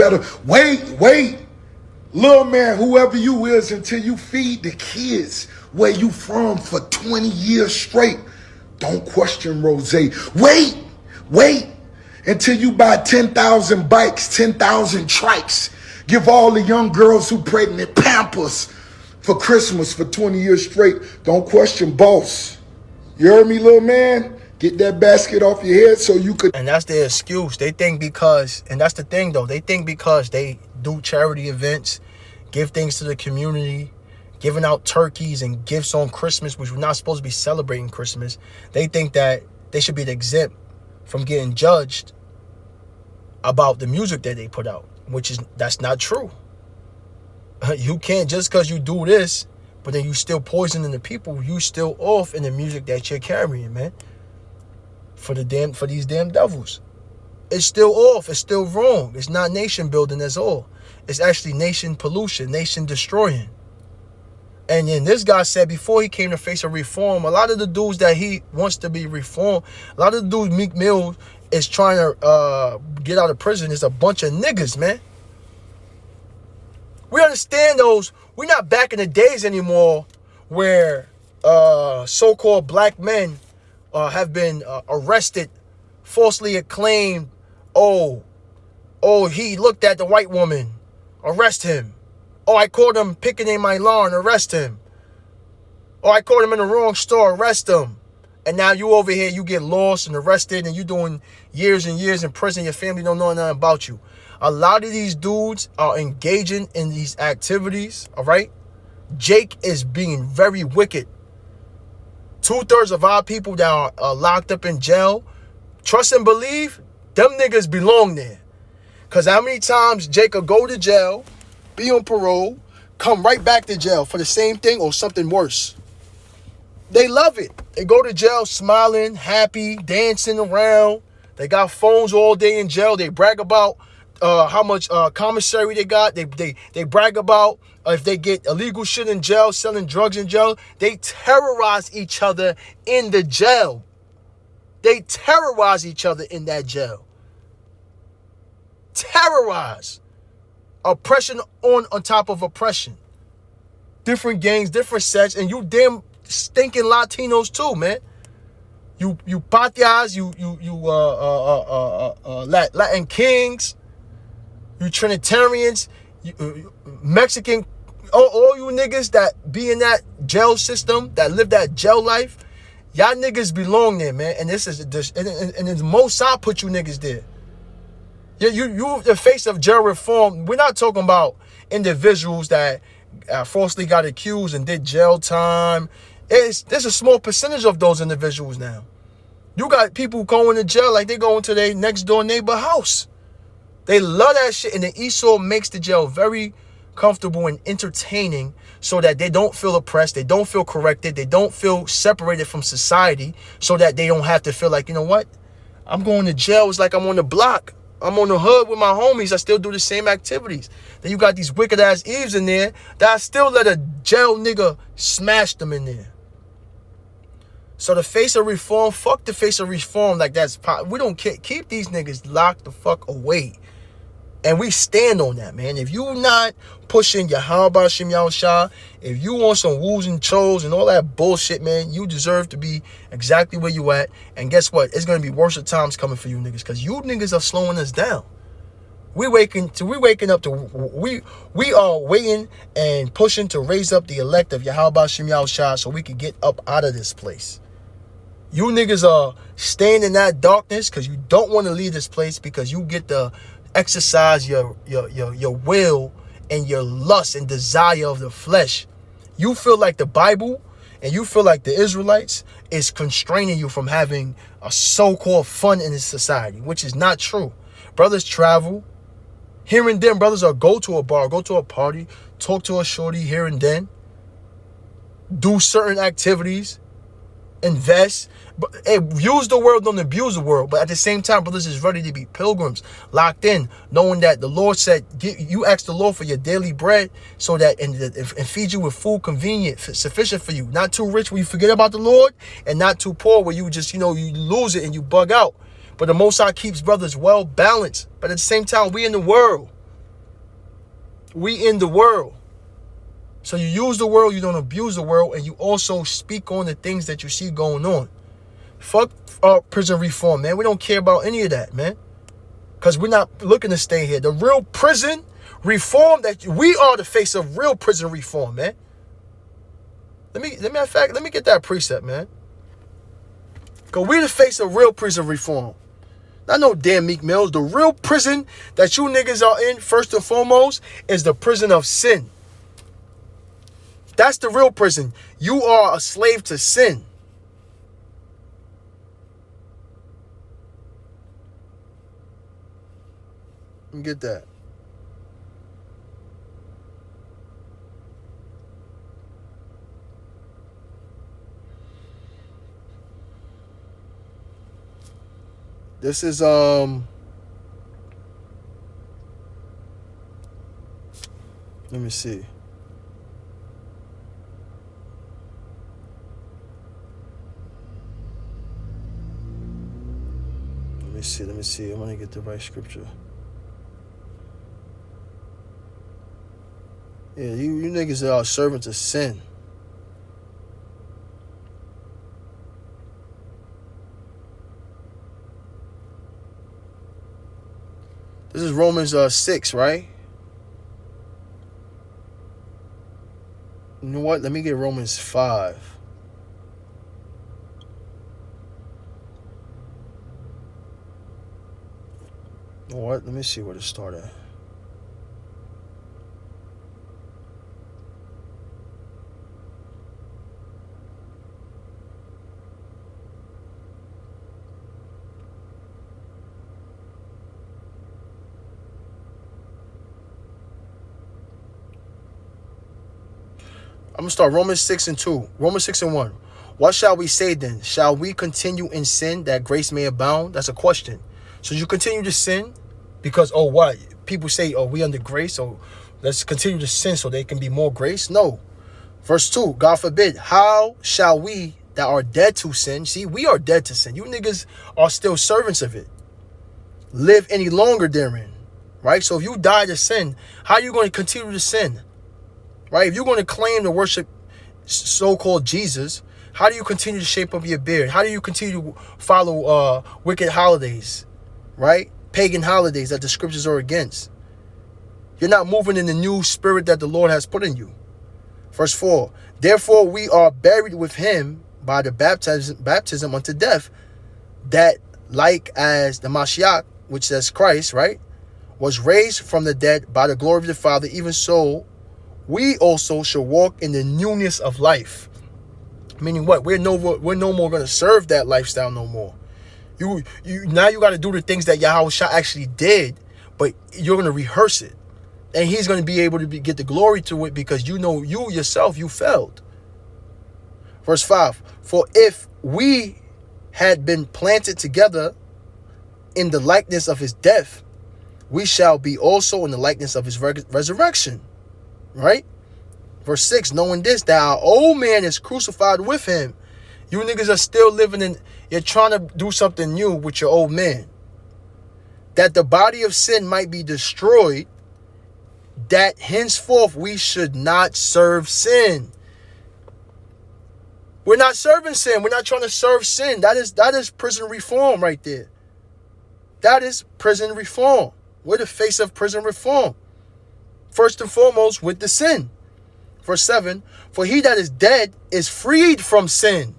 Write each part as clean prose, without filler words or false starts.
better wait, little man, whoever you is, until you feed the kids where you from for 20 years straight. Don't question Rose. Wait until you buy 10,000 bikes, 10,000 trikes. Give all the young girls who pregnant Pampers for Christmas for 20 years straight. Don't question boss. You heard me, little man? Get that basket off your head so you could. And that's their excuse. They think because, and that's the thing though, they think because they do charity events, give things to the community, giving out turkeys and gifts on Christmas, which we're not supposed to be celebrating Christmas, they think that they should be exempt from getting judged about the music that they put out, that's not true. You can't, just because you do this, but then you still poisoning the people, you still off in the music that you're carrying, man. For these damn devils. It's still off. It's still wrong. It's not nation building, that's all. It's actually nation pollution, nation destroying. And then this guy said before he came to face a reform, a lot of the dudes that he wants to be reformed, a lot of the dudes Meek Mill is trying to get out of prison is a bunch of niggas, man. We understand those. We're not back in the days anymore where so-called black men have been arrested, falsely acclaimed. Oh, he looked at the white woman. Arrest him. Oh, I caught him picking in my lawn. Arrest him. Oh, I caught him in the wrong store. Arrest him. And now you over here, you get lost and arrested and you doing years and years in prison. Your family don't know nothing about you. A lot of these dudes are engaging in these activities, all right? Jake is being very wicked. 2/3 of our people that are locked up in jail, trust and believe, them niggas belong there. Because how many times Jake will go to jail, be on parole, come right back to jail for the same thing or something worse. They love it. They go to jail smiling, happy, dancing around. They got phones all day in jail. They brag about how much commissary they got. They brag about if they get illegal shit in jail, selling drugs in jail. They terrorize each other in the jail. They terrorize each other in that jail. Terrorize. Oppression on top of oppression. Different gangs, different sets, and you damn stinking Latinos too, man. You patias, you Latin kings, you Trinitarians, Mexican, all you niggas that be in that jail system, that live that jail life, y'all niggas belong there, man. And this and the Mossad put you niggas there. You the face of jail reform. We're not talking about individuals that falsely got accused and did jail time. There's a small percentage of those individuals now. You got people going to jail like they going to their next door neighbor house. They love that shit, and the Esau makes the jail very comfortable and entertaining so that they don't feel oppressed, they don't feel corrected, they don't feel separated from society, so that they don't have to feel like, you know what? I'm going to jail. It's like I'm on the block. I'm on the hood with my homies. I still do the same activities. Then you got these wicked ass Eves in there that I still let a jail nigga smash them in there. So the face of reform, fuck the face of reform like that's we don't care. Keep these niggas locked the fuck away. And we stand on that, man. If you not pushing your Yahweh Shem Yahushua, if you want some woos and chos and all that bullshit, man, you deserve to be exactly where you at. And guess what? It's going to be worse of times coming for you niggas, because you niggas are slowing us down. We are waiting and pushing to raise up the elect of Yahweh Shem Yahushua so we can get up out of this place. You niggas are staying in that darkness because you don't want to leave this place, because you get to exercise your will and your lust and desire of the flesh. You feel like the Bible and you feel like the Israelites is constraining you from having a so-called fun in this society, which is not true. Brothers travel here and then. Brothers are go to a bar, go to a party, talk to a shorty here and then, do certain activities, invest. But hey, use the world, don't abuse the world. But at the same time, brothers is ready to be pilgrims, locked in, knowing that the Lord said, you ask the Lord for your daily bread so that and feed you with food convenient, sufficient for you. Not too rich where you forget about the Lord, and not too poor where you just, you lose it and you bug out. But the Most High keeps brothers well balanced. But at the same time, we in the world. We in the world. So you use the world, you don't abuse the world, and you also speak on the things that you see going on. Fuck prison reform, man. We don't care about any of that, man. Because we're not looking to stay here. The real prison reform, that we are the face of real prison reform, man. Let me get that precept, man. Because we're the face of real prison reform. Not no damn Meek Mills. The real prison that you niggas are in, first and foremost, is the prison of sin. That's the real prison. You are a slave to sin. Let me get that. This is let me see. Let me see. I want to get the right scripture. Yeah, you niggas are servants of sin. This is Romans 6, right? You know what? Let me get Romans 5. You know what? Let me see where to start at. I'm going to start Romans 6 and 2. Romans 6 and 1. What shall we say then? Shall we continue in sin that grace may abound? That's a question. So you continue to sin because, oh, what? People say, oh, we under grace, so let's continue to sin so there can be more grace? No. Verse 2, God forbid. How shall we that are dead to sin? See, we are dead to sin. You niggas are still servants of it. Live any longer therein. Right? So if you die to sin, how are you going to continue to sin? Right? If you're going to claim to worship so-called Jesus, how do you continue to shape up your beard? How do you continue to follow wicked holidays? Right? Pagan holidays that the scriptures are against. You're not moving in the new spirit that the Lord has put in you. Verse 4. Therefore we are buried with him by the baptism unto death, that like as the Mashiach, which says Christ, right, was raised from the dead by the glory of the Father, even so we also shall walk in the newness of life. Meaning what? We're no more going to serve that lifestyle no more. You now you got to do the things that Yahushua actually did, but you're going to rehearse it. And he's going to be able to get the glory to it because you know you yourself, you failed. Verse 5. For if we had been planted together in the likeness of his death, we shall be also in the likeness of his resurrection. Right? Verse 6, knowing this, that our old man is crucified with him. You niggas are still living in, you're trying to do something new with your old man. That the body of sin might be destroyed, that henceforth we should not serve sin. We're not serving sin. We're not trying to serve sin. That is prison reform right there. That is prison reform. We're the face of prison reform. First and foremost with the sin. Verse 7, for he that is dead is freed from sin.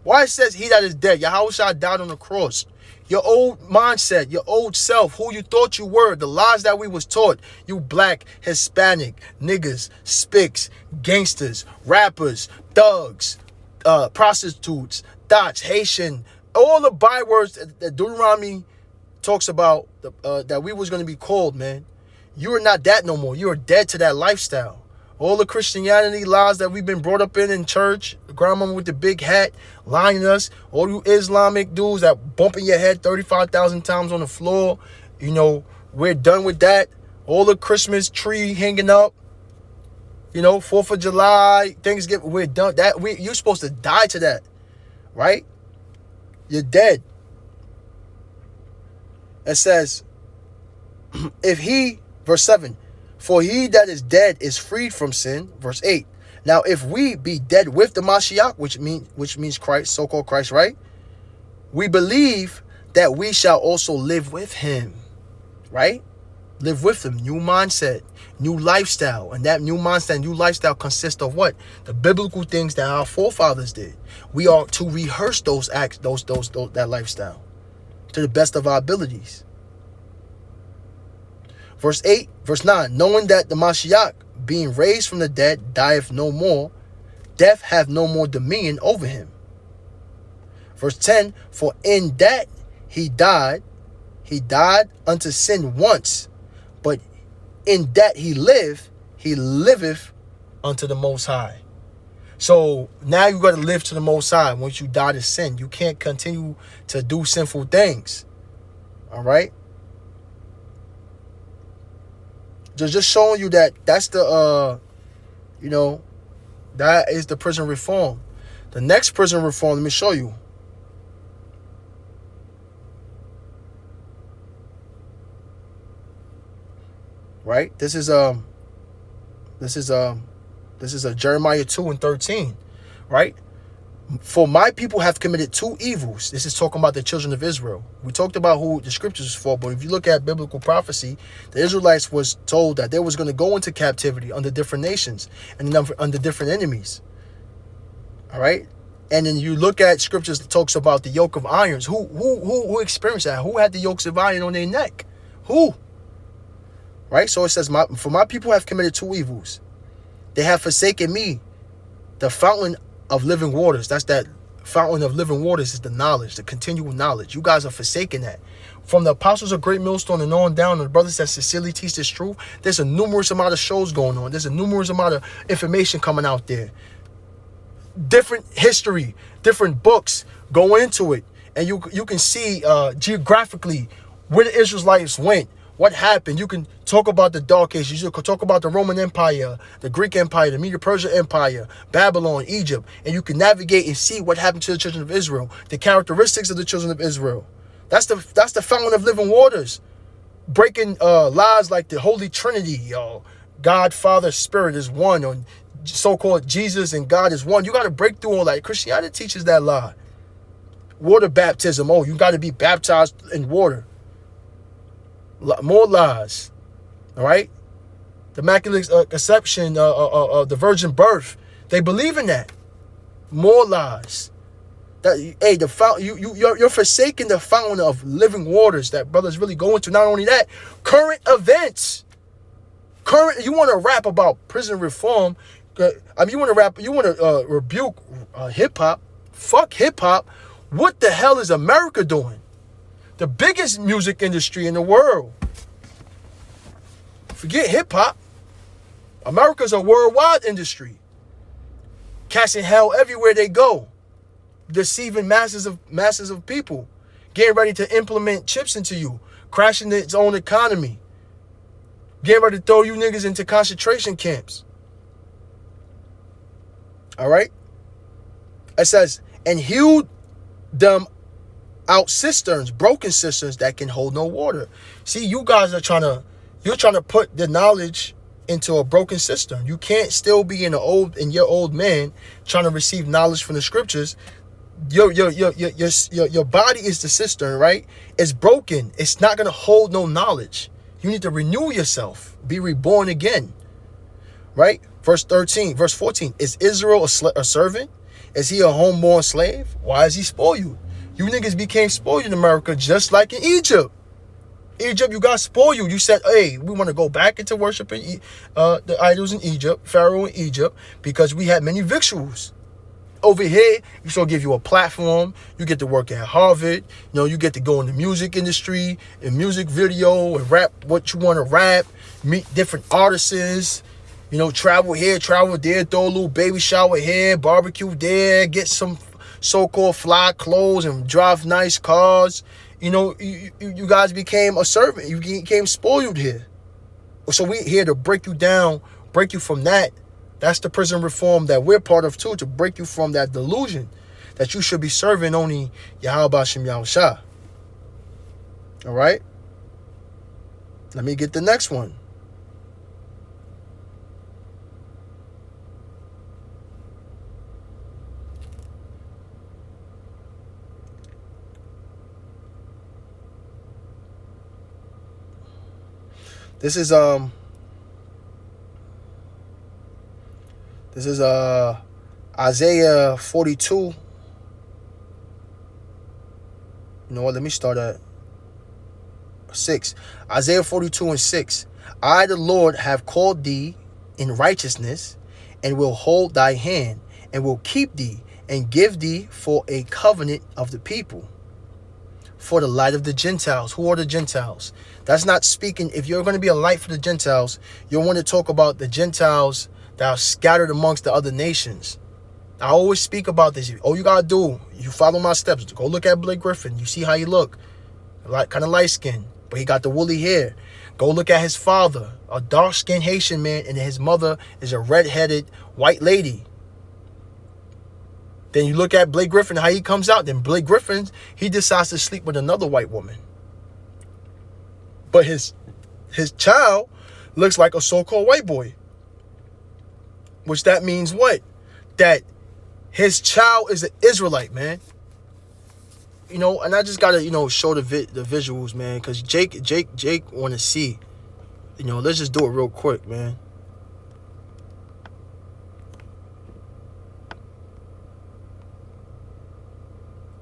Why it says he that is dead? Yahushua died on the cross. Your old mindset, your old self, who you thought you were, the lies that we was taught. You black, Hispanic, niggas, spics, gangsters, rappers, thugs, prostitutes, dots, Haitian, all the bywords that Deuteronomy talks about that we was going to be called, man. You are not that no more. You are dead to that lifestyle. All the Christianity lies that we've been brought up in church, the grandmama with the big hat lying us, all you Islamic dudes that bumping your head 35,000 times on the floor, you know, we're done with that. All the Christmas tree hanging up, you know, 4th of July, Thanksgiving, we're done. You're supposed to die to that, right? You're dead. It says, if he, verse 7, For he that is dead is freed from sin. Verse 8. Now, if we be dead with the Mashiach, which means Christ, so-called Christ, right? We believe that we shall also live with him, right? Live with him. New mindset, new lifestyle. And that new mindset, new lifestyle consists of what? The biblical things that our forefathers did. We are to rehearse those acts, that lifestyle to the best of our abilities. Verse 9, knowing that the Mashiach, being raised from the dead, dieth no more, death hath no more dominion over him. Verse 10, for in that he died unto sin once, but in that he liveth unto the Most High. So now you got to live to the Most High. Once you die to sin, you can't continue to do sinful things. All right? Just showing you that that's the, that is the prison reform. The next prison reform, let me show you. Right? This is Jeremiah 2:13, right? For my people have committed two evils. This is talking about the children of Israel. We talked about who the scriptures is for, but if you look at biblical prophecy, the Israelites was told that they was going to go into captivity under different nations and under different enemies. All right? And then you look at scriptures that talks about the yoke of irons. Who experienced that? Who had the yokes of iron on their neck? Who? Right? So it says, for my people have committed two evils. They have forsaken me, the fountain of living waters. That's that fountain of living waters is the knowledge, the continual knowledge. You guys are forsaking that. From the apostles of Great Millstone and on down, and the brothers that sincerely teach this truth, there's a numerous amount of shows going on. There's a numerous amount of information coming out there. Different history, different books go into it. And you can see geographically where the Israelites went. What happened? You can talk about the Dark Ages. You can talk about the Roman Empire, the Greek Empire, the Medo-Persian Empire, Babylon, Egypt. And you can navigate and see what happened to the children of Israel, the characteristics of the children of Israel. That's the fountain of living waters. Breaking lies like the Holy Trinity, God, Father, Spirit is one, or so-called Jesus and God is one. You got to break through all that. Christianity teaches that lie. Water baptism. Oh, you got to be baptized in water. More lies. All right? The Immaculate Conception, the virgin birth. They believe in that. More lies. You're forsaking the fountain of living waters that brothers really go into. Not only that, current events. You want to rap about prison reform. You want to rebuke hip-hop. Fuck hip-hop. What the hell is America doing? The biggest music industry in the world. Forget hip-hop. America's a worldwide industry. Casting hell everywhere they go. Deceiving masses of people. Getting ready to implement chips into you. Crashing its own economy. Getting ready to throw you niggas into concentration camps. All right? It says, and hewed them out cisterns, broken cisterns that can hold no water. See, you guys are trying to put the knowledge into a broken cistern. You can't still be your old man trying to receive knowledge from the scriptures. Your body is the cistern, right? It's broken. It's not going to hold no knowledge. You need to renew yourself, be reborn again, right? Verse 14, is Israel a servant? Is he a homeborn slave? Why is he spoiled? You niggas became spoiled in America just like in Egypt. Egypt, you got spoiled. You said, hey, we want to go back into worshiping the idols in Egypt, Pharaoh in Egypt, because we had many victuals. Over here, we shall give you a platform. You get to work at Harvard. You get to go in the music industry, in music video, and rap what you want to rap, meet different artists, travel here, travel there, throw a little baby shower here, barbecue there, get some so-called fly clothes and drive nice cars. You guys became a servant. You became spoiled here. So we're here to break you down, break you from that. That's the prison reform that we're part of too, to break you from that delusion that you should be serving only Yahweh Shem Yahushua. All right? Let me get the next one. This is Isaiah 42. You know what? Let me start at 6. Isaiah 42 and 6. I, the Lord, have called thee in righteousness, and will hold thy hand, and will keep thee, and give thee for a covenant of the people, for the light of the Gentiles. Who are the Gentiles? That's not speaking. If you're going to be a light for the Gentiles, you'll want to talk about the Gentiles that are scattered amongst the other nations. I always speak about this. All you got to do, you follow my steps. Go look at Blake Griffin. You see how he look. Kind of light skinned, but he got the woolly hair. Go look at his father, a dark-skinned Haitian man, and his mother is a red-headed white lady. Then you look at Blake Griffin, how he comes out. Then Blake Griffin, he decides to sleep with another white woman. But his child looks like a so-called white boy. Which that means what? That his child is an Israelite, man. You know, and I just gotta, show the visuals, man, because Jake want to see. Let's just do it real quick, man.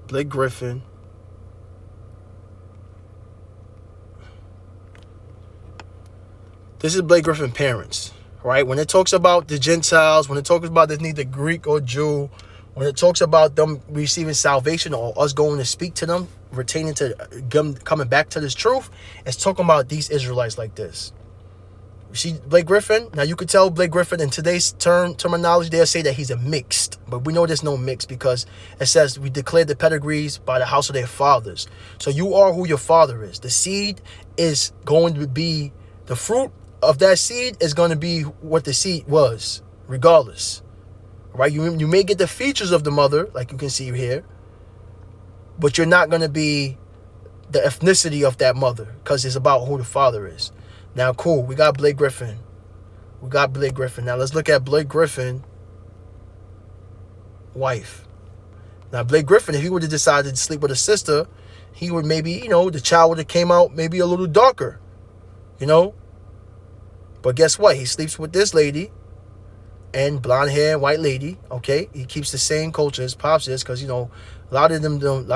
Blake Griffin. This is Blake Griffin parents, right? When it talks about the Gentiles, when it talks about there's neither Greek or Jew, when it talks about them receiving salvation or us going to speak to them, retaining to them, coming back to this truth, it's talking about these Israelites like this. You see Blake Griffin? Now you could tell Blake Griffin in today's terminology, they'll say that he's a mixed. But we know there's no mix because it says we declared the pedigrees by the house of their fathers. So you are who your father is. The seed is going to be, the fruit of that seed is going to be what the seed was, regardless. Right? You may get the features of the mother, like you can see here, but you're not going to be the ethnicity of that mother because it's about who the father is. Now, cool. We got Blake Griffin. Now, let's look at Blake Griffin, wife. Now, Blake Griffin, if he would have decided to sleep with a sister, he would maybe, the child would have came out maybe a little darker, But guess what? He sleeps with this lady and blonde hair, white lady, okay? He keeps the same culture as Pops is because, a lot of them dudes,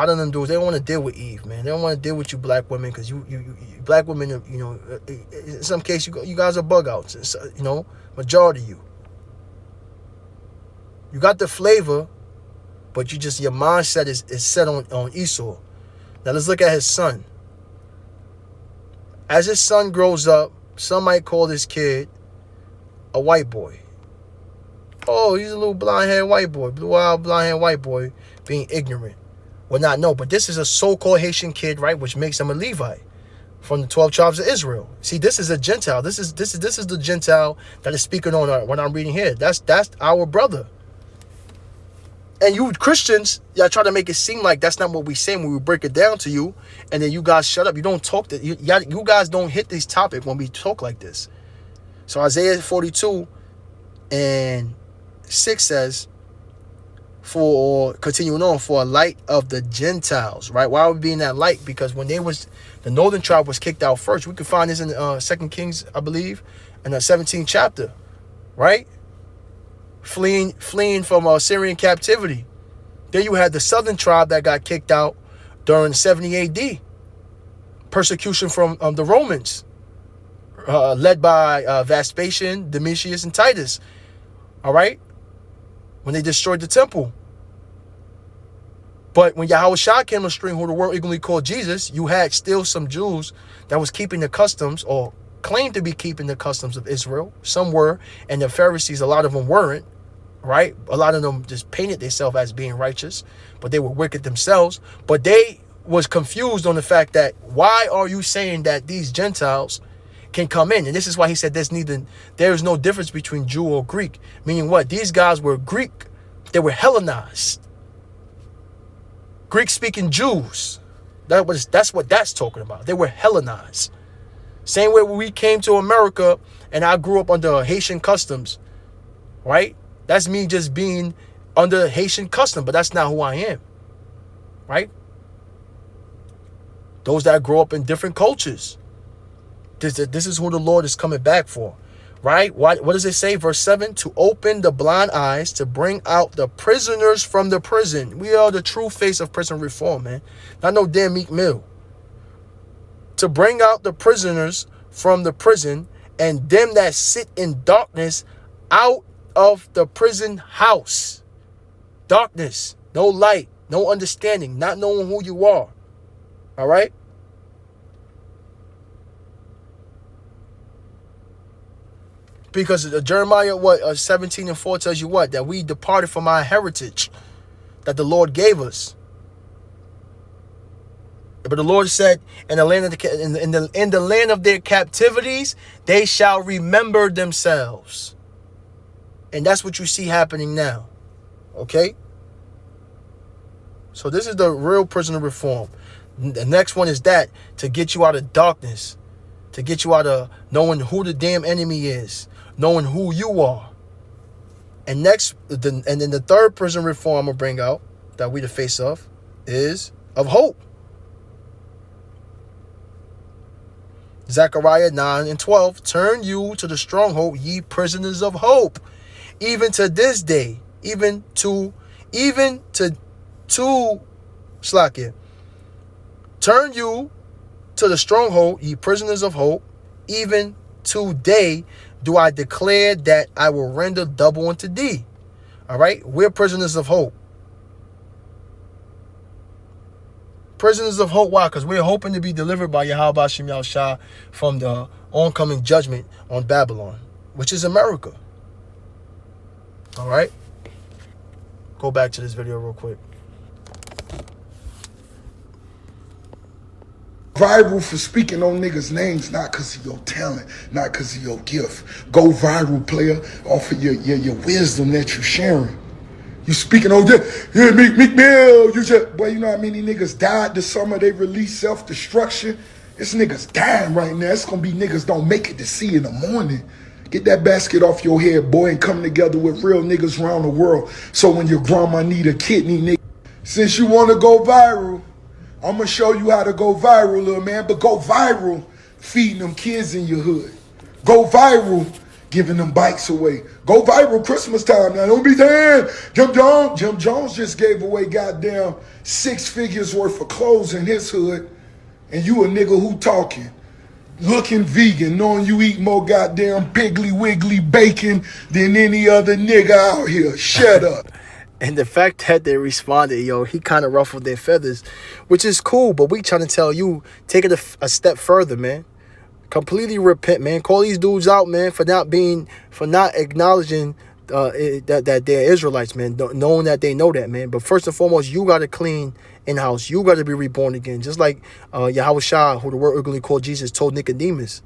they don't want to deal with Eve, man. They don't want to deal with you black women because you black women, in some case, you guys are bug outs, majority of you. You got the flavor, but your mindset is set on Esau. Now let's look at his son. As his son grows up, some might call this kid a white boy. Oh, he's a little blonde-haired white boy, blue-eyed blonde-haired white boy being ignorant. Well, not no, but this is a so-called Haitian kid, right, which makes him a Levite from the 12 tribes of Israel. See, this is a Gentile. This is the Gentile that is speaking on what I'm reading here. That's our brother. And you Christians, y'all try to make it seem like that's not what we say when we break it down to you, and then you guys shut up. You don't talk you guys don't hit this topic when we talk like this. So Isaiah 42 and 6 says, continuing on, for a light of the Gentiles, right? Why are we being that light? Because when the northern tribe was kicked out first, we can find this in 2 Kings, I believe, in the 17th chapter, right? Fleeing from Syrian captivity. Then you had the southern tribe that got kicked out during 70 AD. Persecution from the Romans, led by Vespasian, Domitius, and Titus. All right? When they destroyed the temple. But when Yahushua came on stream, who the world eagerly called Jesus, you had still some Jews that was keeping the customs, or claimed to be keeping the customs of Israel. Some were, and the Pharisees, a lot of them weren't, right? A lot of them just painted themselves as being righteous, but they were wicked themselves. But they was confused on the fact that, why are you saying that these Gentiles can come in? And this is why he said there is no difference between Jew or Greek. Meaning what? These guys were Greek. They were Hellenized. Greek-speaking Jews. That's what that's talking about. They were Hellenized. Same way when we came to America and I grew up under Haitian customs, right? That's me just being under Haitian custom, but that's not who I am, right? Those that grow up in different cultures. This is who the Lord is coming back for. Right? What does it say? Verse 7, to open the blind eyes, to bring out the prisoners from the prison. We are the true face of prison reform, man. Not no damn Meek Mill. To bring out the prisoners from the prison, and them that sit in darkness out of the prison house. Darkness, no light, no understanding, not knowing who you are. All right? Because Jeremiah 17:4 tells you what? That we departed from our heritage that the Lord gave us. But the Lord said, in the land of in the land of their captivities, they shall remember themselves. And that's what you see happening now. Okay? So this is the real prisoner reform. The next one is that to get you out of darkness, to get you out of knowing who the damn enemy is, knowing who you are. And then the third prison reform I'm gonna bring out that we the face of is of hope. Zechariah 9:12, turn you to the stronghold, ye prisoners of hope, even to this day, even to Slakia. Turn you to the stronghold, ye prisoners of hope, even today do I declare that I will render double unto thee. All right, we're prisoners of hope. Prisoners of hope, why? Because we're hoping to be delivered by Yahweh Hashem Yahushua from the oncoming judgment on Babylon, which is America. All right? Go back to this video real quick. Viral for speaking on niggas' names, not because of your talent, not because of your gift. Go viral, player, off of your wisdom that you're sharing. You speaking on this, yeah, Meek Mill, you just, boy, you know how many niggas died this summer? They released self-destruction. This niggas dying right now. It's gonna be niggas don't make it to see in the morning. Get that basket off your head, boy, and come together with real niggas around the world. So when your grandma need a kidney, nigga, since you wanna go viral, I'm gonna show you how to go viral, little man, but go viral feeding them kids in your hood. Go viral giving them bikes away. Go viral Christmas time. Now, don't be saying, Jim Jones just gave away goddamn 6 figures worth of clothes in his hood, and you a nigga who talking, looking vegan, knowing you eat more goddamn Piggly Wiggly bacon than any other nigga out here. Shut up. And the fact that they responded, yo, he kind of ruffled their feathers, which is cool, but we trying to tell you, take it a step further, man. Completely repent, man. Call these dudes out, man, for not acknowledging that they're Israelites, man, knowing that they know that, man. But first and foremost, you got to clean in-house. You got to be reborn again. Just like Yahweh Shah, who the word originally called Jesus, told Nicodemus,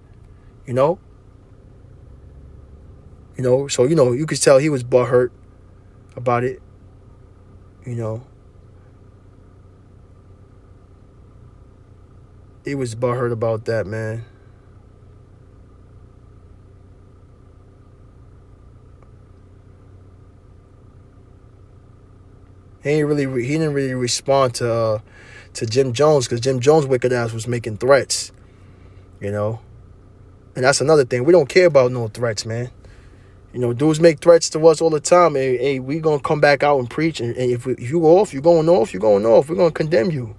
you know? So, you could tell he was butthurt about it, He was butthurt about that, man. He didn't really respond to Jim Jones, because Jim Jones' wicked ass was making threats, And that's another thing. We don't care about no threats, man. Dudes make threats to us all the time. Hey, we gonna come back out and preach, and if you go off, you're going off. We're gonna condemn you.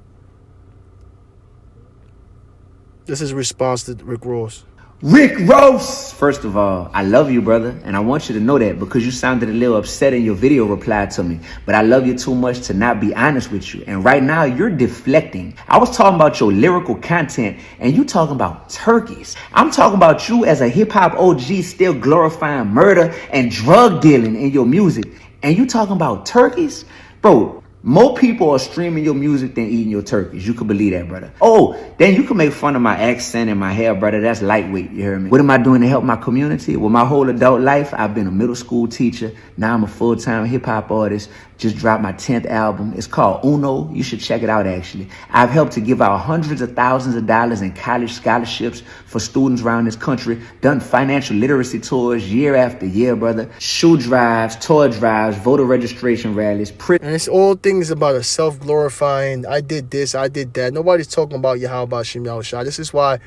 This is a response to Rick Ross. Rick Ross! First of all, I love you, brother, and I want you to know that because you sounded a little upset in your video reply to me, but I love you too much to not be honest with you, and right now you're deflecting. I was talking about your lyrical content, and you talking about turkeys. I'm talking about you as a hip-hop OG still glorifying murder and drug dealing in your music, and you talking about turkeys? Bro, more people are streaming your music than eating your turkeys. You can believe that, brother. Oh, then you can make fun of my accent and my hair, brother. That's lightweight, you hear me? What am I doing to help my community? Well, my whole adult life, I've been a middle school teacher. Now I'm a full-time hip-hop artist. Just dropped my 10th album. It's called Uno. You should check it out, actually. I've helped to give out hundreds of thousands of dollars in college scholarships for students around this country. Done financial literacy tours year after year, brother. Shoe drives, toy drives, voter registration rallies. And it's all things about a self-glorifying, I did this, I did that. Nobody's talking about Yahweh Hashem Yahushua. This is why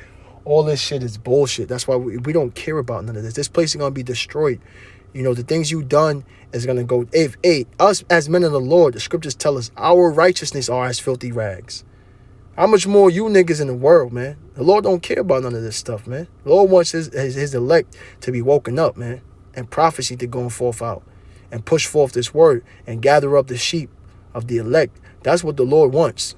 All this shit is bullshit. That's why we don't care about none of this. This place is going to be destroyed. You know, the things you done is going to go. If us as men of the Lord, the scriptures tell us our righteousness are as filthy rags. How much more you niggas in the world, man? The Lord don't care about none of this stuff, man. The Lord wants his elect to be woken up, man, and prophecy to go forth out and push forth this word and gather up the sheep of the elect. That's what the Lord wants.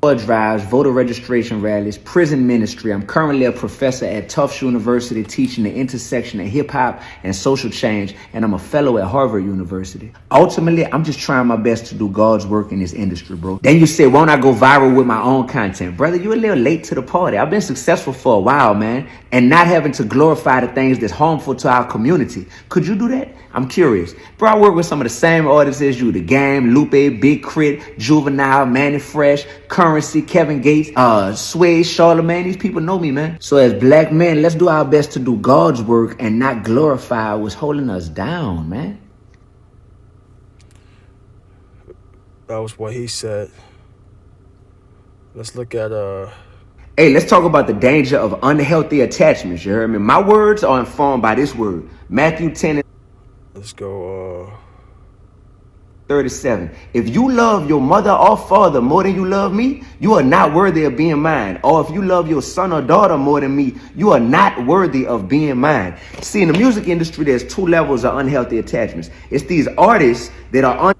Drives, voter registration rallies, prison ministry. I'm currently a professor at Tufts University teaching the intersection of hip-hop and social change, and I'm a fellow at Harvard University. Ultimately, I'm just trying my best to do God's work in this industry, bro. Then you say, won't I go viral with my own content? Brother, you're a little late to the party. I've been successful for a while, man, and not having to glorify the things that's harmful to our community. Could you do that? I'm curious. Bro, I work with some of the same artists as you. The Game, Lupe, Big Crit, Juvenile, Manny Fresh, Currency, Kevin Gates, Sway, Charlamagne. These people know me, man. So as black men, let's do our best to do God's work and not glorify what's holding us down, man. That was what he said. Let's look at Hey, let's talk about the danger of unhealthy attachments. You heard me? My words are informed by this word. Matthew 10 let's go 37. If you love your mother or father more than you love me, you are not worthy of being mine. Or if you love your son or daughter more than me, you are not worthy of being mine. See, in the music industry, there's two levels of unhealthy attachments. It's these artists that are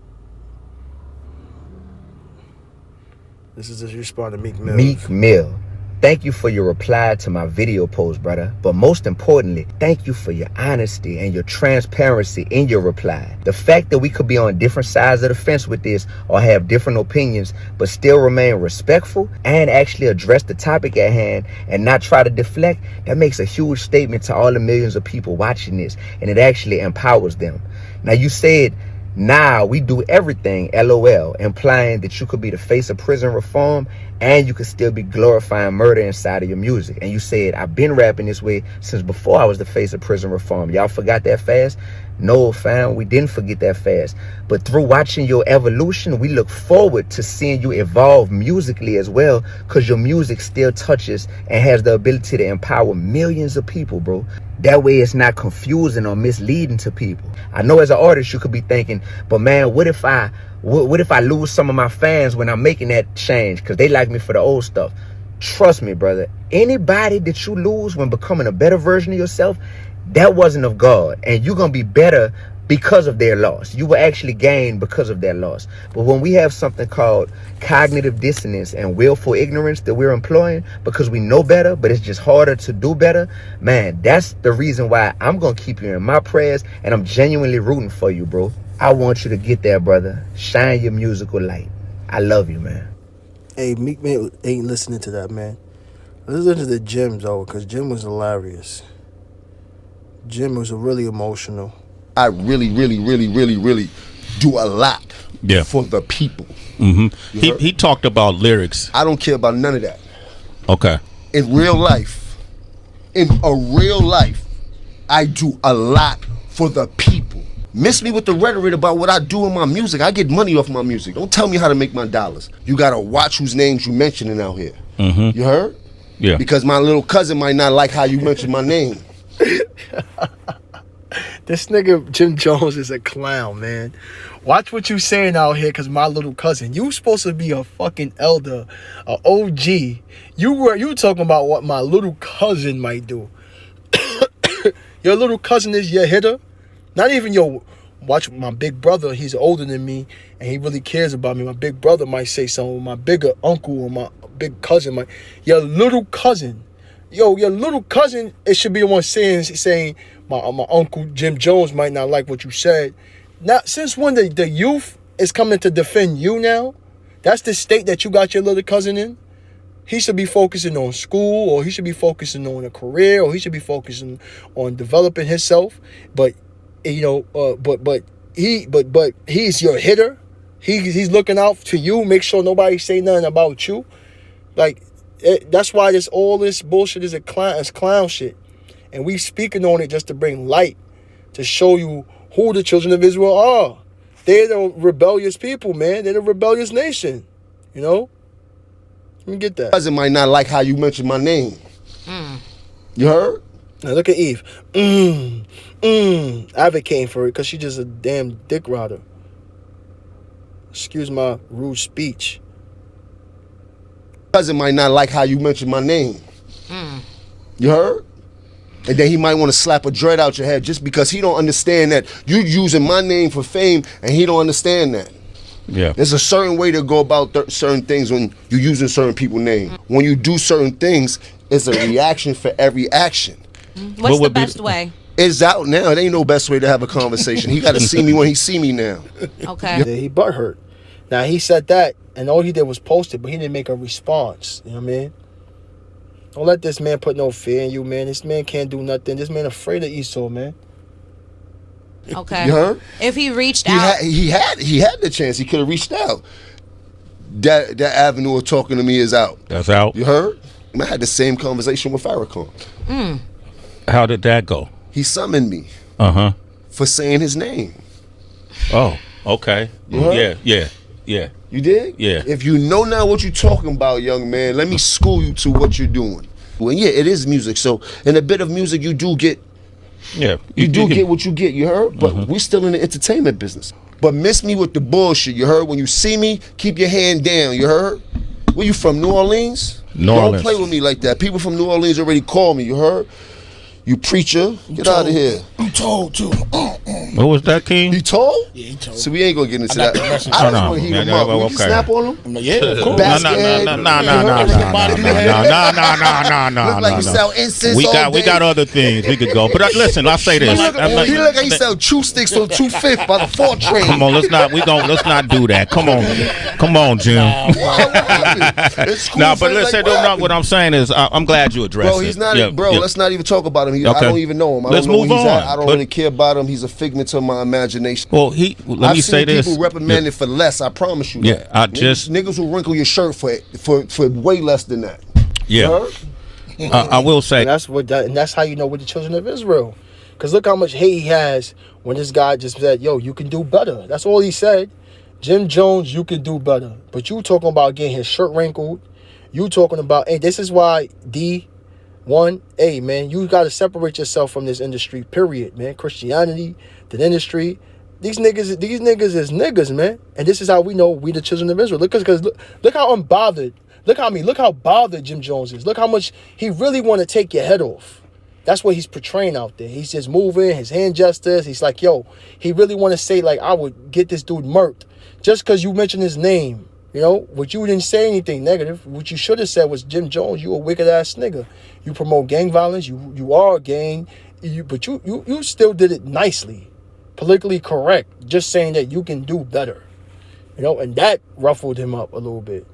this is just respond to Meek Mill. Meek Mill. Thank you for your reply to my video post, brother. But most importantly, thank you for your honesty and your transparency in your reply. The fact that we could be on different sides of the fence with this or have different opinions, but still remain respectful and actually address the topic at hand and not try to deflect, that makes a huge statement to all the millions of people watching this, and it actually empowers them. Now, you said, now we do everything, LOL, implying that you could be the face of prison reform and you could still be glorifying murder inside of your music. And you said, I've been rapping this way since before I was the face of prison reform. Y'all forgot that fast? No, fam, we didn't forget that fast. But through watching your evolution, we look forward to seeing you evolve musically as well, because your music still touches and has the ability to empower millions of people, bro. That way it's not confusing or misleading to people. I know as an artist you could be thinking, but man, what if I lose some of my fans when I'm making that change because they like me for the old stuff? Trust me, brother, anybody that you lose when becoming a better version of yourself, that wasn't of God, and you're gonna be better because of their loss. You will actually gain because of their loss. But when we have something called cognitive dissonance and willful ignorance that we're employing because we know better, but it's just harder to do better, man, that's the reason why I'm gonna keep you in my prayers, and I'm genuinely rooting for you, bro. I want you to get there, brother. Shine your musical light. I love you, man. Hey, Meek Mill ain't listening to that, man. Listen to the Jim, though, because Jim was hilarious. Jim was really emotional. I really do a lot for the people. Mm-hmm. He talked about lyrics. I don't care about none of that. Okay. In real life, I do a lot for the people. Miss me with the rhetoric about what I do in my music. I get money off my music. Don't tell me how to make my dollars. You gotta watch whose names you mentioning out here. Mm-hmm. You heard? Yeah. Because my little cousin might not like how you mention my name. This nigga Jim Jones is a clown, man. Watch what you saying out here, because my little cousin, you supposed to be a fucking elder, a OG. You talking about what my little cousin might do. Your little cousin is your hitter. Not even your, watch my big brother, he's older than me, and he really cares about me. My big brother might say something, my bigger uncle or my big cousin might. Your little cousin. Yo, your little cousin, it should be the one saying my uncle Jim Jones might not like what you said. Now, since when the youth is coming to defend you now? That's the state that you got your little cousin in? He should be focusing on school, or he should be focusing on a career, or he should be focusing on developing himself. But you know, but he's your hitter. He's looking out to you, make sure nobody say nothing about you. Like, that's why all this bullshit is clown shit. And we speaking on it just to bring light, to show you who the children of Israel are. They're the rebellious people, man. They're the rebellious nation, you know? me get that. Cousin might not like how you mention my name. You heard? Now look at Eve. Advocating for it because she just a damn dick rider. Excuse my rude speech. Cousin might not like how you mention my name. You heard? And then he might want to slap a dread out your head just because he don't understand that you using my name for fame, and he don't understand that. Yeah. There's a certain way to go about certain things when you're using certain people's name. When you do certain things, it's a reaction for every action. What's the best way? It's out now. It ain't no best way to have a conversation. He got to see me when he see me now. Okay. Yeah, he butthurt. Now he said that, and all he did was post it, but he didn't make a response. You know what I mean? Don't let this man put no fear in you, man. This man can't do nothing. This man afraid of Esau, man. Okay. You heard? If he reached out, He had the chance. He could have reached out. That avenue of talking to me is out. That's out. You heard? I had the same conversation with Farrakhan. How did that go? He summoned me for saying his name. Oh, okay. You heard? Yeah. You did? Yeah. If you know now what you're talking about, young man, let me school you to what you're doing. Well, yeah, it is music. So in a bit of music, you do get you get what you get, you heard? But we still in the entertainment business. But miss me with the bullshit, you heard? When you see me, keep your hand down, you heard? Where you from, New Orleans? Don't play with me like that. People from New Orleans already called me, you heard? You preacher, get out of here. You told too. What was that, King? He told? Yeah, he told. So we ain't gonna get into that. I No, just want to heat him up. We can snap on him? Yeah, of course. Basket. No. Look like he sell incense We all day. got other things we could go. But listen, I'll say this. He look like he sell chew sticks on 2/5 by the 4 train. Come on, let's not do that. Come on, Jim. It's cool No, for but listen, like, what I'm saying is, I'm glad you addressed it. bro, he's not. Yeah, bro, yeah. let's not even talk about him. I Okay. don't even know him. I Let's don't know move where he's on. at. I don't But- really care about him. He's a figment of my imagination. Well, let me say I've seen this. people reprimanded for less. I promise you. Yeah, that. Niggas will wrinkle your shirt for way less than that. Yeah, I will say. And that's how you know with the children of Israel. Because look how much hate he has when this guy just said, yo, you can do better. That's all he said. Jim Jones, you can do better. But you talking about getting his shirt wrinkled. You talking about, hey, this is why Dee1, hey, man, you got to separate yourself from this industry, period, man. Christianity, the industry. These niggas is niggas, man. And this is how we know we the children of Israel. Look how unbothered. Look how bothered Jim Jones is. Look how much he really want to take your head off. That's what he's portraying out there. He's just moving, his hand gestures. He's like, yo, he really want to say, like, I would get this dude murked just because you mentioned his name. You know, what you didn't say anything negative. What you should have said was, Jim Jones, you a wicked ass nigga. You promote gang violence. You are a gang. But you still did it nicely. Politically correct, just saying that you can do better, you know, and that ruffled him up a little bit,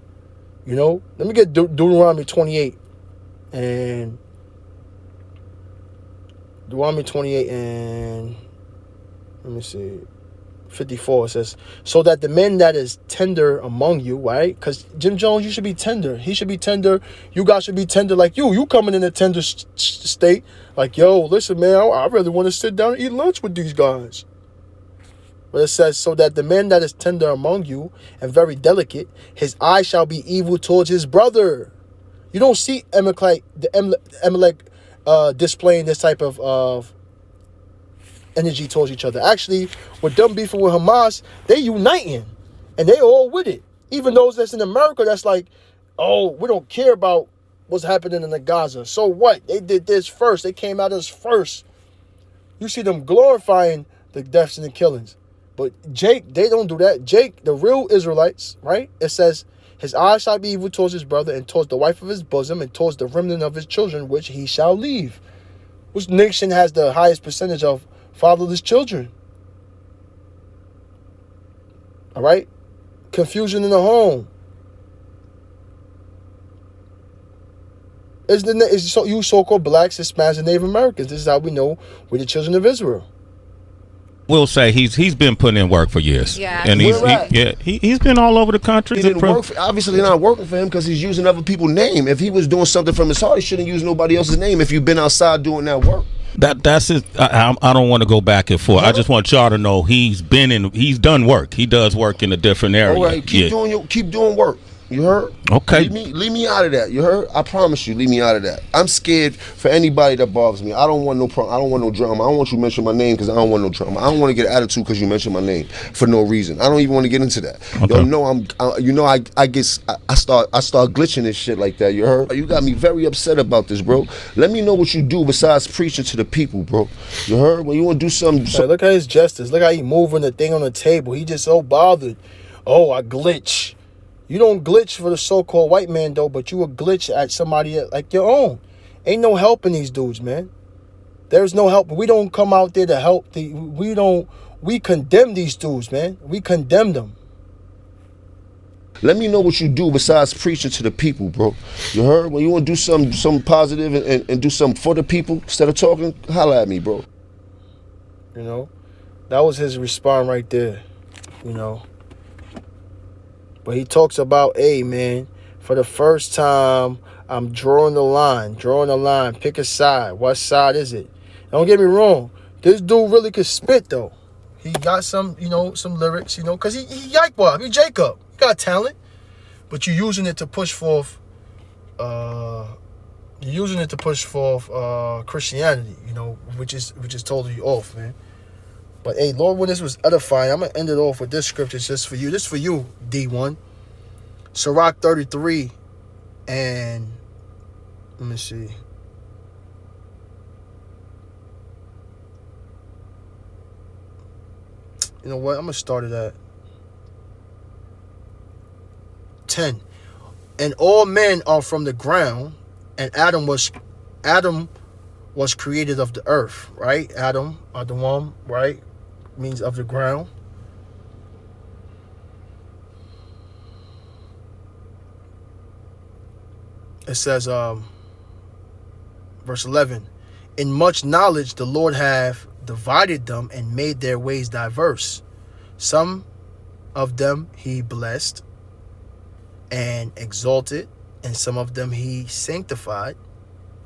you know. Let me get Deuteronomy 28 and let me see, 54. It says, so that the man that is tender among you, right? Because Jim Jones, you should be tender. He should be tender. You guys should be tender like you. You coming in a tender state, like, yo, listen, man, I really want to sit down and eat lunch with these guys. But it says, so that the man that is tender among you and very delicate, his eye shall be evil towards his brother. You don't see Amalek displaying this type of energy towards each other. Actually, with them beefing with Hamas, they uniting. And they all with it. Even those that's in America that's like, oh, we don't care about what's happening in the Gaza. So what? They did this first. They came at us first. You see them glorifying the deaths and the killings. But Jake, they don't do that. Jake, the real Israelites, right? It says, his eyes shall be evil towards his brother and towards the wife of his bosom and towards the remnant of his children, which he shall leave. Which nation has the highest percentage of fatherless children? All right? Confusion in the home. You so-called blacks, Hispanics, and Native Americans. This is how we know we're the children of Israel. Will say he's been putting in work for years. Yeah. And he's been all over the country. He didn't work obviously not working for him because he's using other people's name. If he was doing something from his heart, he shouldn't use nobody else's name if you've been outside doing that work. That's it. I don't want to go back and forth. I just want y'all to know he's done work. He does work in a different area. All right, keep doing work. You heard? Okay. Leave me out of that. You heard? I promise you, leave me out of that. I'm scared for anybody that bothers me. I don't want no problem. I don't want no drama. I don't want you to mention my name because I don't want no drama. I don't want to get attitude because you mentioned my name for no reason. I don't even want to get into that. Okay. Yo, no, I start glitching this shit like that. You heard? You got me very upset about this, bro. Let me know what you do besides preaching to the people, bro. You heard? When you want to do something. Hey, look at his justice. Look how he moving the thing on the table. He just so bothered. Oh, I glitch. You don't glitch for the so-called white man, though, but you a glitch at somebody like your own. Ain't no helping these dudes, man. There's no help. We don't come out there to help. We condemn these dudes, man. We condemn them. Let me know what you do besides preaching to the people, bro. You heard? When you want to do something positive and do something for the people instead of talking, holla at me, bro. You know? That was his response right there. You know? But he talks about, hey, man, for the first time, I'm drawing the line. Pick a side. What side is it? Don't get me wrong. This dude really could spit, though. He got some lyrics, because he Yikebob. He Jacob. He got talent. But you're using it to push forth, Christianity, which is totally off, man. But hey, Lord, when this was edifying, I'm gonna end it off with this scripture just for you. This for you, D1. Sirach 33, and let me see. You know what? I'm gonna start it at 10. And all men are from the ground, and Adam was created of the earth, right? Adam, the one, right? Means of the ground. It says, verse 11, in much knowledge the Lord hath divided them and made their ways diverse. Some of them he blessed and exalted, and some of them he sanctified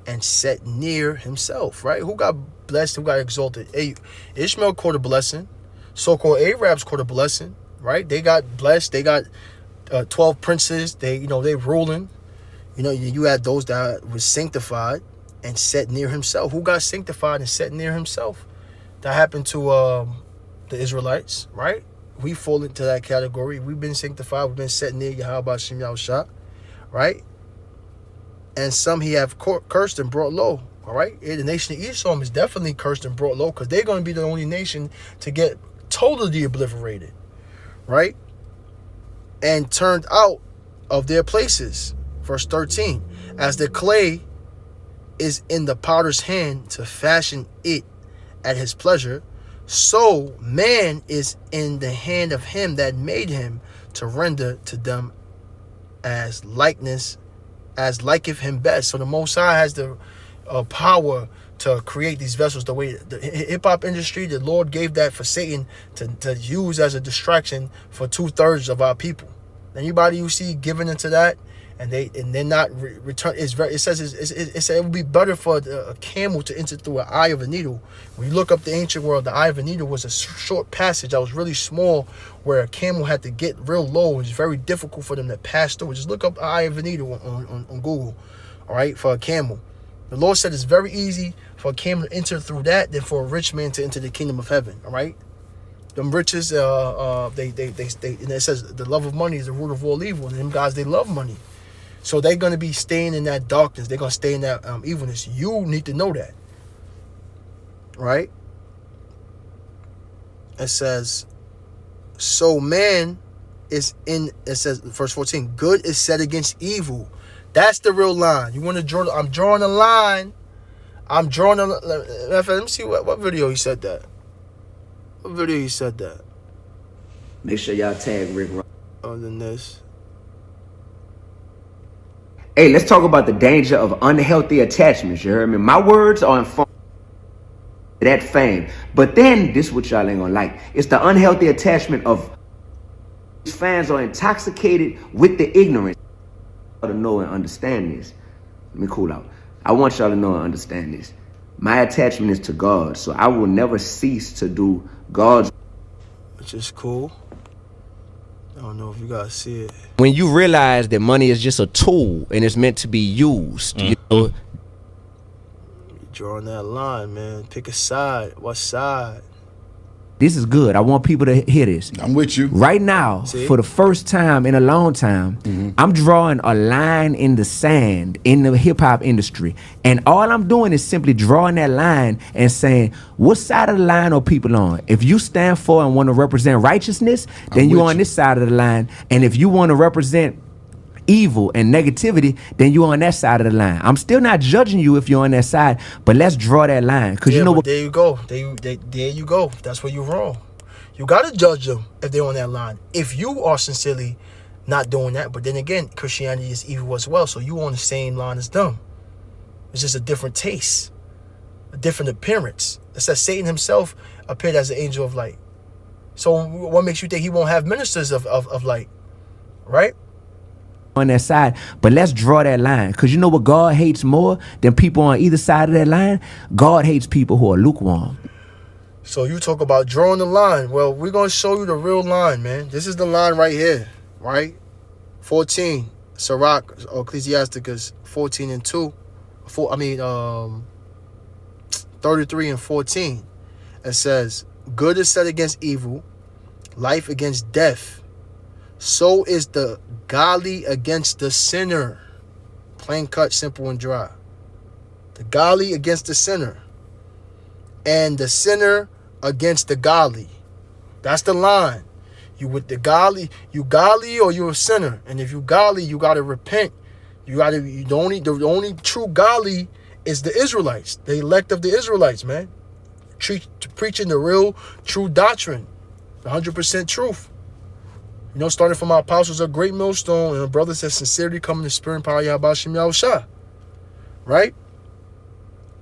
and set near himself, right? Who got blessed, who got exalted? Hey, Ishmael caught a blessing. So-called Arabs caught a blessing, right? They got blessed. They got 12 princes. They ruling. You had those that was sanctified and set near himself. Who got sanctified and set near himself? That happened to the Israelites, right? We fall into that category. We've been sanctified. We've been set near Yahweh Shem Yahushua, right? And some he have cursed and brought low, all right? The nation of Esau is definitely cursed and brought low because they're going to be the only nation to get totally obliterated, right? And turned out of their places. Verse 13, as the clay is in the potter's hand to fashion it at his pleasure, so man is in the hand of him that made him to render to them as liketh him best. So the Most High has the power to create these vessels the way the hip-hop industry, the Lord gave that for Satan to use as a distraction for 2/3 of our people. Anybody you see giving into that, and they're not return. It says it would be better for a camel to enter through an eye of a needle. When you look up the ancient world, the eye of a needle was a short passage that was really small, where a camel had to get real low. It was very difficult for them to pass through. Just look up the eye of a needle on Google, all right, for a camel. The Lord said it's very easy for a camel to enter through that than for a rich man to enter the kingdom of heaven, all right? Them riches, and it says the love of money is the root of all evil, and them guys, they love money. So they're going to be staying in that darkness. They're going to stay in that evilness. You need to know that. Right? It says, so man is in, it says, verse 14, good is set against evil. That's the real line. You want to draw, I'm drawing a line. Let me see what video he said that. What video he said that? Make sure y'all tag Rick. Other than this. Hey, let's talk about the danger of unhealthy attachments. You heard me? My words are informed that fame. But then, this is what y'all ain't gonna like. It's the unhealthy attachment of fans are intoxicated with the ignorance. I want y'all to know and understand this. Let me cool out. I want y'all to know and understand this. My attachment is to God, so I will never cease to do God's. Which is cool. I don't know if you guys see it. When you realize that money is just a tool and it's meant to be used, you know. You're drawing that line, man. Pick a side. What side? This is good. I want people to hear this. I'm with you. Right now, for the first time in a long time, I'm drawing a line in the sand in the hip-hop industry. And all I'm doing is simply drawing that line and saying, what side of the line are people on? If you stand for and want to represent righteousness, then you're on this side of the line. And if you want to represent evil and negativity, then you're on that side of the line. I'm still not judging you if you're on that side, but let's draw that line. Because you know what? There you go. There you go. That's where you're wrong. You got to judge them if they're on that line. If you are sincerely not doing that, but then again, Christianity is evil as well, so you on the same line as them. It's just a different taste, a different appearance. It says Satan himself appeared as an angel of light. So what makes you think he won't have ministers of light, right? On that side, but let's draw that line, because you know what God hates more than people on either side of that line? God hates people who are lukewarm. So you talk about drawing the line. Well, we're going to show you the real line, man. This is the line right here, right? 14, Sirach, or Ecclesiasticus 14 and 2. 33 and 14. It says, good is set against evil, life against death. So is the godly against the sinner. Plain cut, simple and dry. The godly against the sinner. And the sinner against the godly. That's the line. You with the godly, you godly or you a sinner. And if you godly, you gotta repent. The only true godly is the Israelites, the elect of the Israelites, man. Preaching the real true doctrine. 100% truth. You know, starting from our apostles, a great millstone, and a brother says sincerity coming to spirit and power Yahweh Shem Yahushua. Right?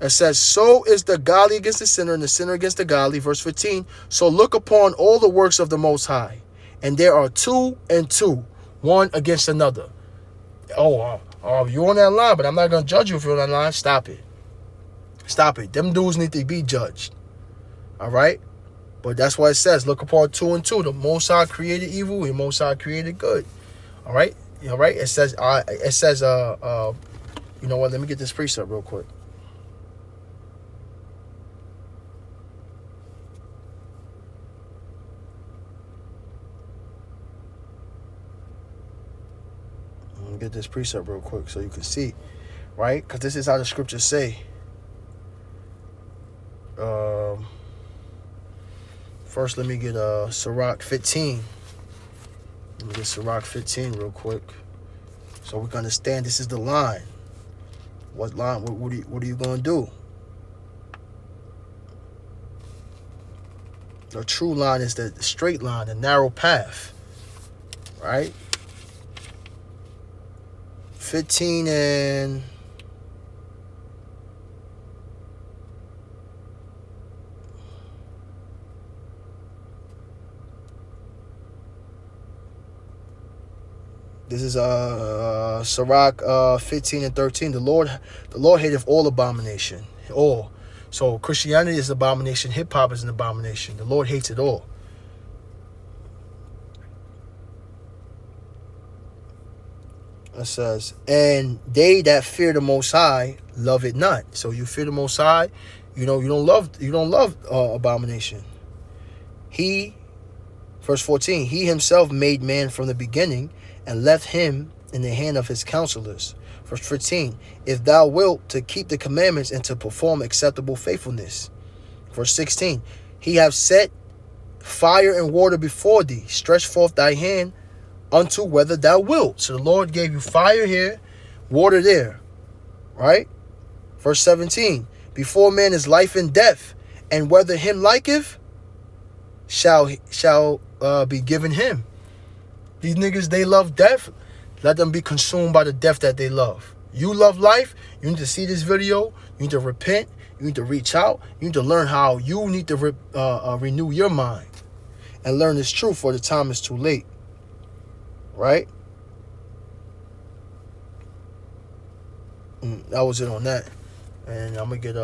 It says, so is the godly against the sinner, and the sinner against the godly. Verse 15. So look upon all the works of the Most High, and there are two and two, one against another. Oh, you're on that line, but I'm not going to judge you if you're on that line. Stop it. Stop it. Them dudes need to be judged. All right? But that's why it says, look upon two and two. The Most High created evil, and the Most High created good. All right? All right? It says, you know what? Let me get this precept real quick. Let me get this precept real quick so you can see. Right? Because this is how the scriptures say. First, let me get Sirach 15. Let me get Sirach 15 real quick, so we can understand this is the line. What line? What are you gonna do? The true line is the straight line, the narrow path. Right? 15 and... This is Sirach 15 and 13. The Lord hateth all abomination. All. So Christianity is an abomination. Hip-hop is an abomination. The Lord hates it all. It says, and they that fear the Most High love it not. So you fear the Most High, you don't love abomination. Verse 14, he himself made man from the beginning, and left him in the hand of his counselors. Verse 15, if thou wilt to keep the commandments and to perform acceptable faithfulness. Verse 16, he hath set fire and water before thee. Stretch forth thy hand unto whether thou wilt. So the Lord gave you fire here, water there. Right? Verse 17, before man is life and death, and whether him liketh shall be given him. These niggas, they love death. Let them be consumed by the death that they love. You love life. You need to see this video. You need to repent. You need to reach out. You need to learn how you need to renew your mind and learn this truth, for the time is too late. Right? That was it on that. And I'm going to get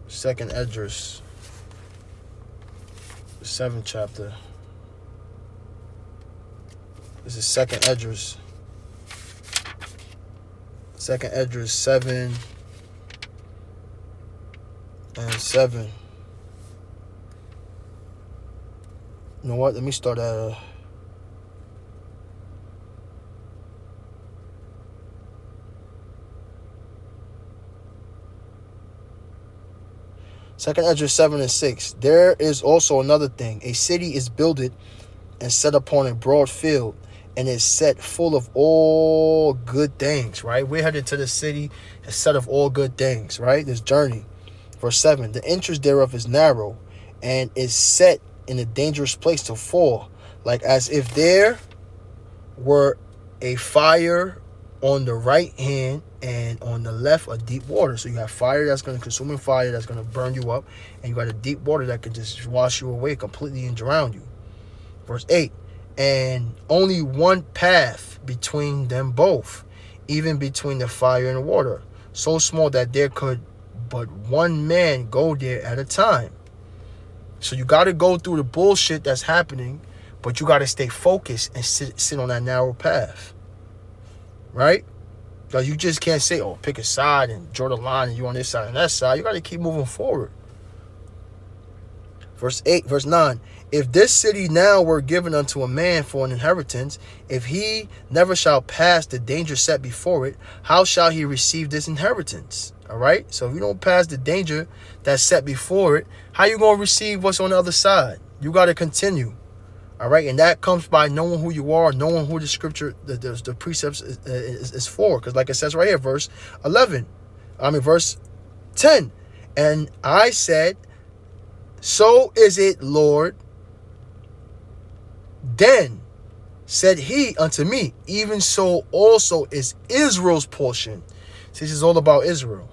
second Esdras. 7th chapter. This is 2nd Esdras. 2nd Esdras 7 and 7. You know what? Let me start at 2nd Esdras 7 and 6. There is also another thing. A city is builded and set upon a broad field, and is set full of all good things, right? We're headed to the city, a set of all good things, right? This journey. Verse 7. The entrance thereof is narrow, and is set in a dangerous place to fall, like as if there were a fire on the right hand, and on the left a deep water. So you have fire that's going to consuming fire that's going to burn you up, and you got a deep water that could just wash you away completely and drown you. Verse 8. And only one path between them both, even between the fire and the water, so small that there could but one man go there at a time. So you got to go through the bullshit that's happening, but you got to stay focused and sit on that narrow path, right? Because you just can't say, oh, pick a side and draw the line and you on this side and that side. You got to keep moving forward. Verse 9. If this city now were given unto a man for an inheritance, if he never shall pass the danger set before it, how shall he receive this inheritance? All right. So if you don't pass the danger that's set before it, how you going to receive what's on the other side? You got to continue. All right. And that comes by knowing who you are, knowing who the scripture, the precepts is for. Because like it says right here, verse 10. And I said, so is it, Lord. Then said he unto me, even so also is Israel's portion. See, this is all about Israel.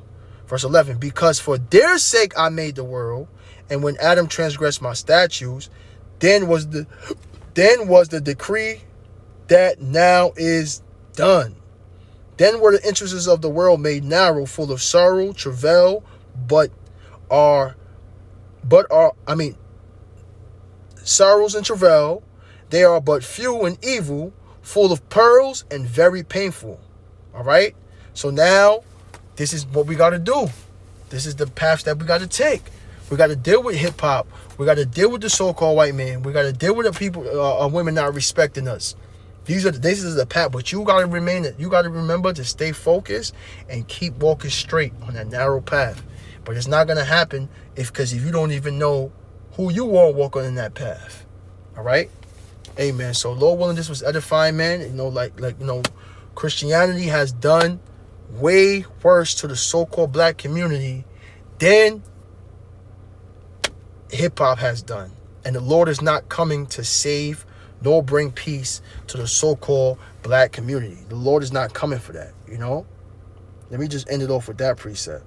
Verse 11, because for their sake I made the world, and when Adam transgressed my statutes, then was the decree that now is done. Then were the entrances of the world made narrow, full of sorrow, travail, sorrows and travail. They are but few and evil, full of pearls and very painful. All right. So now this is what we got to do. This is the path that we got to take. We got to deal with hip hop. We got to deal with the so-called white man. We got to deal with the people, women not respecting us. This is the path, but you got to you got to remember to stay focused and keep walking straight on that narrow path. But it's not going to happen because if you don't even know who you are walking in that path. All right. Amen. So Lord willing, this was edifying, man. Christianity has done way worse to the so-called black community than hip-hop has done. And the Lord is not coming to save nor bring peace to the so-called black community. The Lord is not coming for that, Let me just end it off with that precept.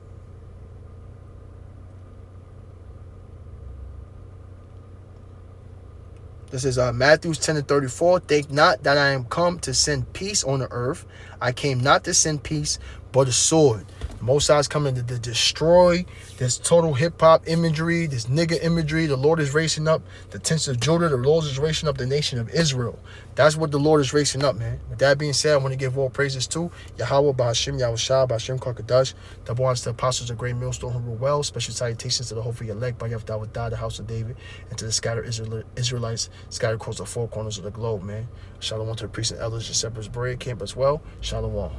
This is Matthew 10:34. Think not that I am come to send peace on the earth. I came not to send peace, but a sword. The Most High is coming to destroy this total hip-hop imagery, this nigga imagery. The Lord is raising up the tents of Judah. The Lord is raising up the nation of Israel. That's what the Lord is raising up, man. With that being said, I want to give all praises to Yahweh, Ba'ashim, Yahushua, Ba'ashim, Karkadash. Double honors to the apostles of great millstone who rule well. Special salutations to the hopefully elect by Yahweh, the house of David, and to the scattered Israelites scattered across the four corners of the globe, man. Shalom to the priests and elders, the shepherds, bread camp as well. Shalom.